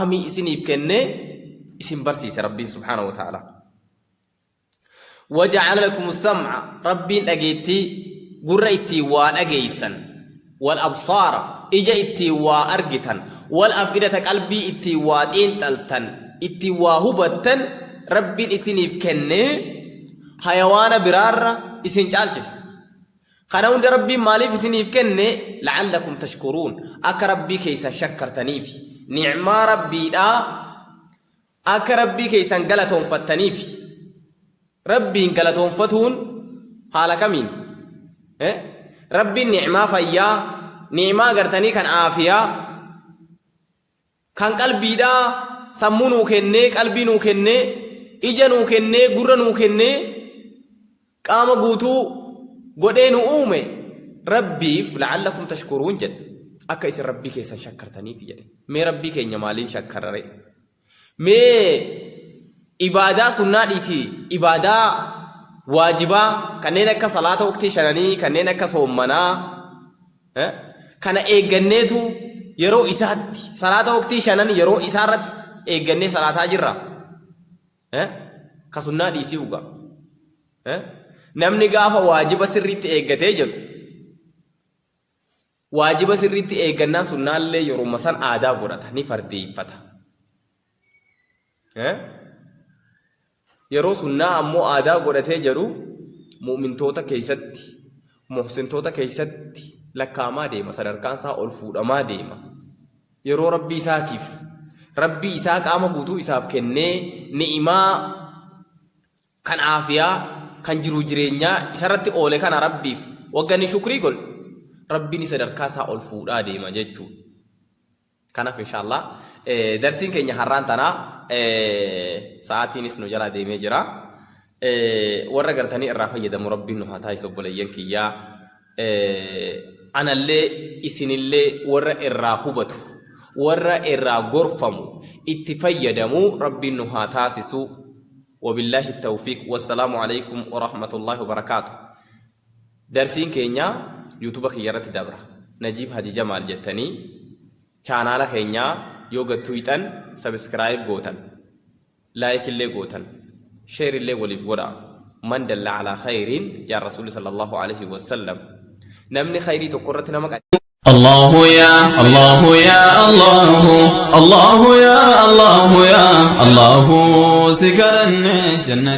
أمي إسنيف كنّي اسم برسيس ربي سبحانه وتعالى وجعل لكم السمع ربي أجيتي قريتي وأجيسا والأبصار إجيتي وأرجتن والأفئدة قلبي إتي وإنتلتن إتي وهبتن ربي إسنيف كنّي حيوان برار إسن جالجس خناون ربي مالي إسنيف كنّي لعلكم تشكرون أك ربي كيسا شكرتني في نعمة ربي أك ربي كيسا galatoomfattanii fi rabbiin galatoomfatuun haala kamiin rabbiin ni'maa fayyaa ni'maa gartanii kan aafiyaa kan qalbiidhaa sammuu nuu kennee qalbii nuu kennee ija nuu kennee gurra nuu kennee qaama guutuu godhee nu uume rabbiif la'allakum tashkuruun jedhe akka isin rabbii keessan shakkartaniif jedhe mee rabbii keenya maaliin shakkarare mee ibadaa sunnaa dhiisi ibadaa waajibaa kanneen akka salaata waqtii shananii kanneen akka soommanaa kana eegganneetu yeroo isaatti salaata waqtii shanan yeroo isaarratti eeggannee salaataa jirra ka sunnaa dhiisii uga namni gaafa waajiba sirriitti eeggatee jiru waajiba sirriitti eeggannaa sunnaallee yeroo masan aadaa godhata ni fardeeffata yeroo sunnaa ammoo aadaa godhatee jiru mu'mintoota keessatti muhsintoota keessatti lakkaamaa deema sadarkaan isaa ol fuudhamaa deema yeroo rabbii isaatiif rabbii isaa qaama guutuu isaaf kennee ni'imaa kan aafiyaa kan jiru jireenyaa isarratti oole kana rabbiif waggani shukrii gol rabbiin sadarkaa isaa ol fuudhaa deema jechuudha kanaaf inshallah darsiin keenya har'aan tanaa sa'aatiinis nu jala deemee jira warra gartanii irraa fayyadamu rabbiin nu haa taasisu obboleeyyan kiyyaa anallee isinillee warra irraa hubatu warra irraa gorfamu itti fayyadamu rabbiin nu haa taasisu وبالله التوفيق والسلام عليكم ورحمة الله وبركاته درسين كينيا يوتيوب خيارات دبرة نجيب هدي جمال جتني channel كينيا يوغا تويتن سبسكرايب غوتن لايك اللي غوتن شير اللي وليف غدا من دل على خير يا رسول صلى الله عليه وسلم نمني خيري تقرتنا مك الله يا الله يا الله الله يا الله يا الله سكرني جنة